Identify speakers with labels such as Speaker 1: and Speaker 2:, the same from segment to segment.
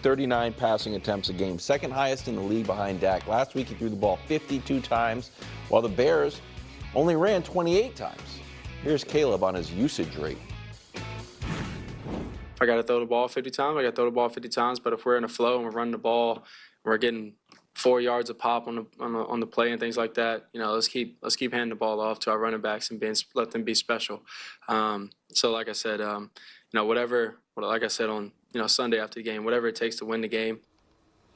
Speaker 1: 39 passing attempts a game, second highest in the league behind Dak. Last week he threw the ball 52 times, while the Bears only ran 28 times. Here's Caleb on his usage rate.
Speaker 2: I got to throw the ball 50 times. I got to throw the ball 50 times. But if we're in a flow and we're running the ball, we're getting 4 yards a pop on the play and things like that. You know, let's keep handing the ball off to our running backs and let them be special. So like I said, you know, like I said on Sunday after the game, whatever it takes to win the game.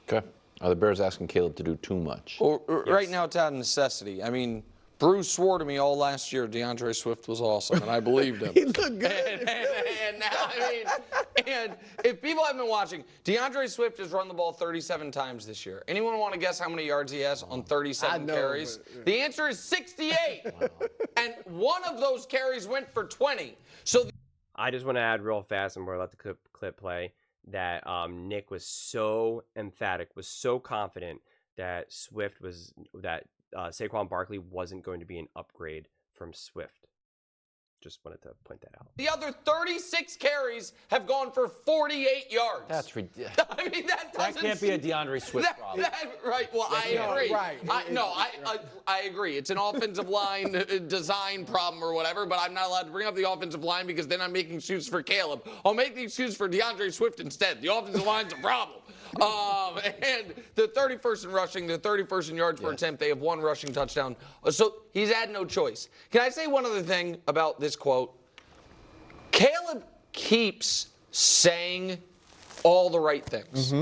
Speaker 1: Okay. Are the Bears asking Caleb to do too much?
Speaker 3: Well, right now it's out of necessity. I mean, Bruce swore to me all last year DeAndre Swift was awesome, and I believed him.
Speaker 4: He looked good.
Speaker 3: And now, I mean, and if people have been watching, DeAndre Swift has run the ball 37 times this year. Anyone want to guess how many yards he has on 37 carries? But, yeah. The answer is 68. Wow. And one of those carries went for 20. So
Speaker 5: I just want to add real fast, and we're going to let the clip play, that Nick was so emphatic, was so confident that Saquon Barkley wasn't going to be an upgrade from Swift. Just wanted to point that out.
Speaker 3: The other 36 carries have gone for 48 yards.
Speaker 1: That's ridiculous.
Speaker 3: I mean, that
Speaker 6: can't be a DeAndre Swift problem.
Speaker 3: Right. Well, I agree.
Speaker 4: Right.
Speaker 3: I agree. It's an offensive line design problem or whatever, but I'm not allowed to bring up the offensive line because then I'm making excuses for Caleb. I'll make the excuse for DeAndre Swift instead. The offensive line's a problem. And the 31st in rushing, the 31st in yards per attempt. They have one rushing touchdown. So he's had no choice. Can I say one other thing about this quote? Caleb keeps saying all the right things.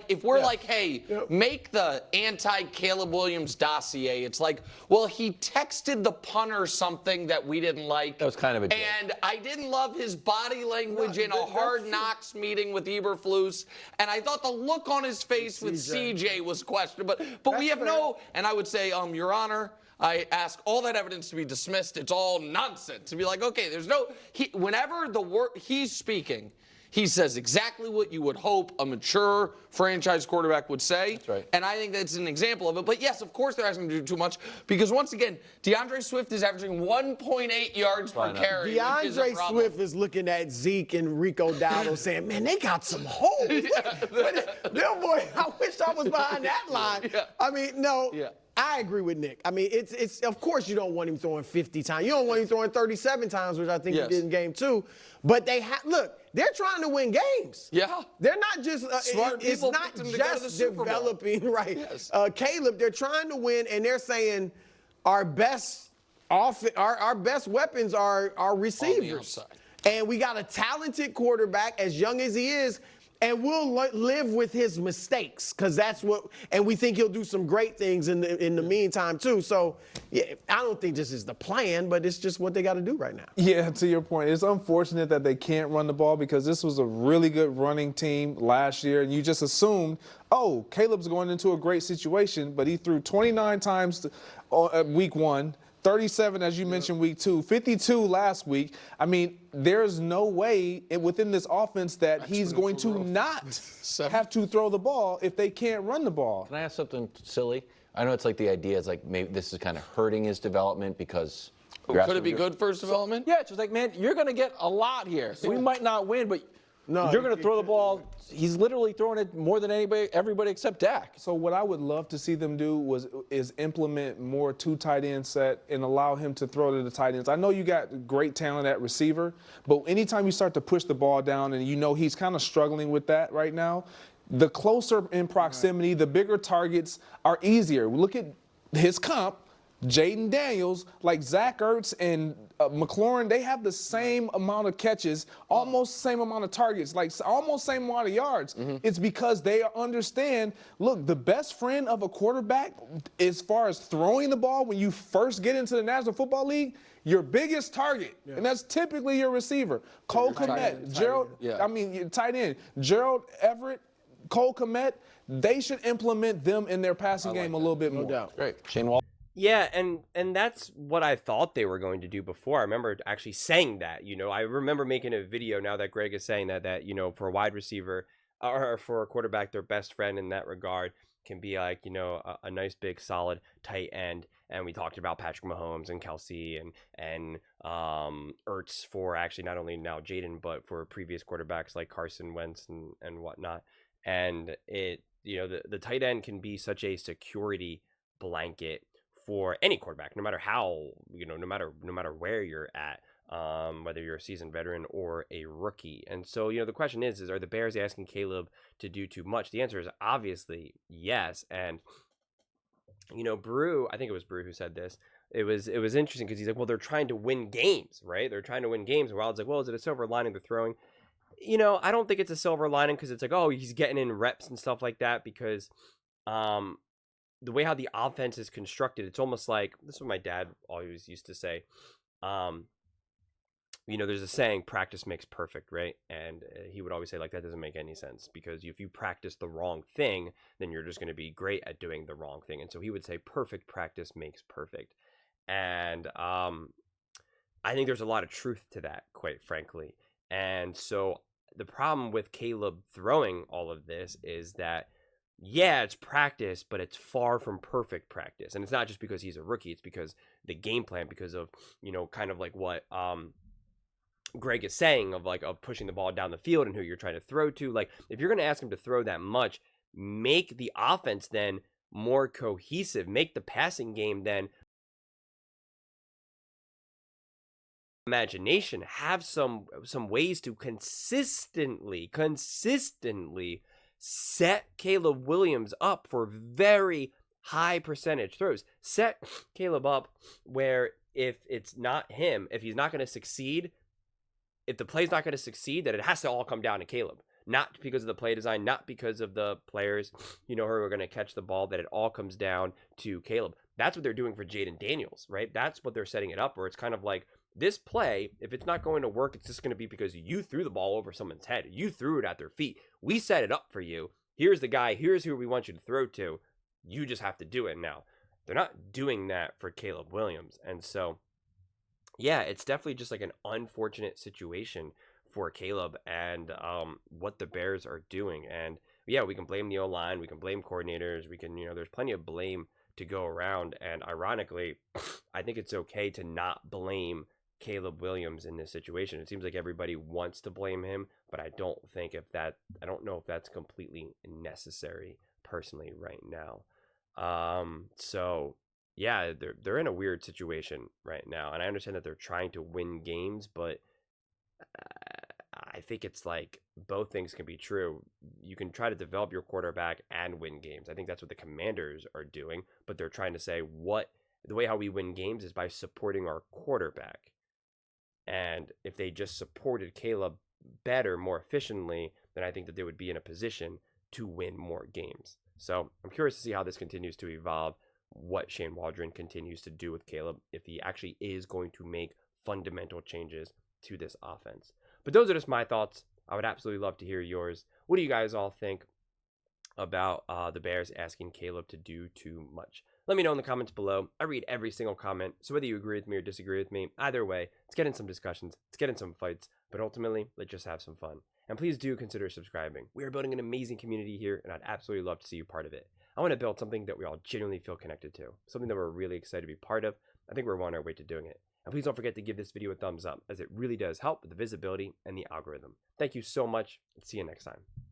Speaker 3: If we're like, hey, make the anti-Caleb Williams dossier, it's like, well, he texted the punter something that we didn't like.
Speaker 1: That was kind of a joke.
Speaker 3: And I didn't love his body language in a Hard Knocks meeting with Eberflus. And I thought the look on his face with CJ was questionable. But we have no, and I would say, Your Honor, I ask all that evidence to be dismissed. It's all nonsense. To be like, okay, there's no, whenever he's speaking, he says exactly what you would hope a mature franchise quarterback would say.
Speaker 1: That's right.
Speaker 3: And I think that's an example of it. But yes, of course they're asking him to do too much because once again, DeAndre Swift is averaging 1.8 yards per carry.
Speaker 4: DeAndre Swift is looking at Zeke and Rico Dowdle saying, man, they got some holes. Boy, I wish I was behind that line.
Speaker 3: Yeah.
Speaker 4: I mean, no.
Speaker 3: Yeah.
Speaker 4: I agree with Nick. I mean, it's of course you don't want him throwing 50 times. You don't want him throwing 37 times, which I think he did in game 2. But look, they're trying to win games.
Speaker 3: Yeah.
Speaker 4: They're not just it's not just developing Caleb. They're trying to win, and they're saying our best weapons are our receivers. And we got a talented quarterback, as young as he is. And we'll live with his mistakes because that's what, and we think he'll do some great things in the meantime too. So, yeah, I don't think this is the plan, but it's just what they got to do right now.
Speaker 7: Yeah, to your point, it's unfortunate that they can't run the ball because this was a really good running team last year, and you just assumed, oh, Caleb's going into a great situation, but he threw 29 times week 1. 37, as you mentioned, week 2, 52 last week. I mean, there's no way within this offense that he's going to not have to throw the ball if they can't run the ball.
Speaker 6: Can I ask something silly? I know it's like the idea is like maybe this is kind of hurting his development because.
Speaker 3: Could it be good for his development?
Speaker 1: Yeah, it's just like, man, you're going to get a lot here. We might not win, but you're going to throw the ball. He's literally throwing it more than everybody except Dak.
Speaker 7: So what I would love to see them do is implement more 2 tight end set and allow him to throw to the tight ends. I know you got great talent at receiver, but anytime you start to push the ball down and you know he's kind of struggling with that right now, the closer in proximity, the bigger targets are easier. Look at his comp. Jaden Daniels, like Zach Ertz and McLaurin, they have the same amount of catches, almost same amount of targets, like almost same amount of yards. It's because they understand, look, the best friend of a quarterback as far as throwing the ball when you first get into the National Football League, your biggest target, and that's typically your receiver. Cole Kmet, your tight end, Gerald Everett, Cole Kmet, they should implement them in their passing game a little bit more.
Speaker 4: No doubt.
Speaker 1: Great. Shane Wall.
Speaker 5: Yeah, and that's what I thought they were going to do before. I remember actually saying that, I remember making a video now that Greg is saying that for a wide receiver, or for a quarterback, their best friend in that regard can be like, you know, a nice big solid tight end. And we talked about Patrick Mahomes and Kelsey and Ertz for actually not only now Jaden, but for previous quarterbacks like Carson Wentz and whatnot. And it, you know, the tight end can be such a security blanket for any quarterback, no matter how, you know, no matter where you're at, whether you're a seasoned veteran or a rookie. And so, you know, the question is are the Bears asking Caleb to do too much? The answer is obviously yes. And, you know, I think it was Brew who said this. It was interesting because he's like, well, they're trying to win games, right? They're trying to win games. And Wild's like, well, is it a silver lining they're throwing? You know, I don't think it's a silver lining because it's like, oh, he's getting in reps and stuff like that because the way how the offense is constructed, it's almost like, this is what my dad always used to say. You know, there's a saying, practice makes perfect, right? And he would always say, like, that doesn't make any sense because if you practice the wrong thing, then you're just going to be great at doing the wrong thing. And so he would say, perfect practice makes perfect. And I think there's a lot of truth to that, quite frankly. And so the problem with Caleb throwing all of this is that, yeah, it's practice, but it's far from perfect practice. And it's not just because he's a rookie. It's because the game plan, because of, you know, kind of like what Greg is saying of pushing the ball down the field and who you're trying to throw to. Like, if you're going to ask him to throw that much, make the offense then more cohesive. Make the passing game then imagination. Have some ways to consistently set Caleb Williams up for very high percentage throws. Set Caleb up where if it's not him, if he's not going to succeed, if the play's not going to succeed, then it has to all come down to Caleb. Not because of the play design, not because of the players, you know, who are going to catch the ball, that it all comes down to Caleb. That's what they're doing for Jaden Daniels, right? That's what they're setting it up where it's kind of like, this play, if it's not going to work, it's just going to be because you threw the ball over someone's head. You threw it at their feet. We set it up for you. Here's the guy. Here's who we want you to throw to. You just have to do it now. They're not doing that for Caleb Williams. And so, yeah, it's definitely just like an unfortunate situation for Caleb and what the Bears are doing. And yeah, we can blame the O-line. We can blame coordinators. We can, you know, there's plenty of blame to go around. And ironically, I think it's okay to not blame Caleb Williams in this situation. It seems like everybody wants to blame him, but I don't know if that's completely necessary personally right now. So yeah, they're in a weird situation right now, and I understand that they're trying to win games, but I think it's like both things can be true. You can try to develop your quarterback and win games. I think that's what the Commanders are doing, but they're trying to say the way how we win games is by supporting our quarterback. And if they just supported Caleb better, more efficiently, then I think that they would be in a position to win more games. So I'm curious to see how this continues to evolve, what Shane Waldron continues to do with Caleb, if he actually is going to make fundamental changes to this offense. But those are just my thoughts. I would absolutely love to hear yours. What do you guys all think about the Bears asking Caleb to do too much? Let me know in the comments below. I read every single comment, so whether you agree with me or disagree with me, either way, let's get in some discussions, let's get in some fights, but ultimately, let's just have some fun. And please do consider subscribing. We are building an amazing community here, and I'd absolutely love to see you part of it. I want to build something that we all genuinely feel connected to, something that we're really excited to be part of. I think we're on our way to doing it. And please don't forget to give this video a thumbs up, as it really does help with the visibility and the algorithm. Thank you so much, and see you next time.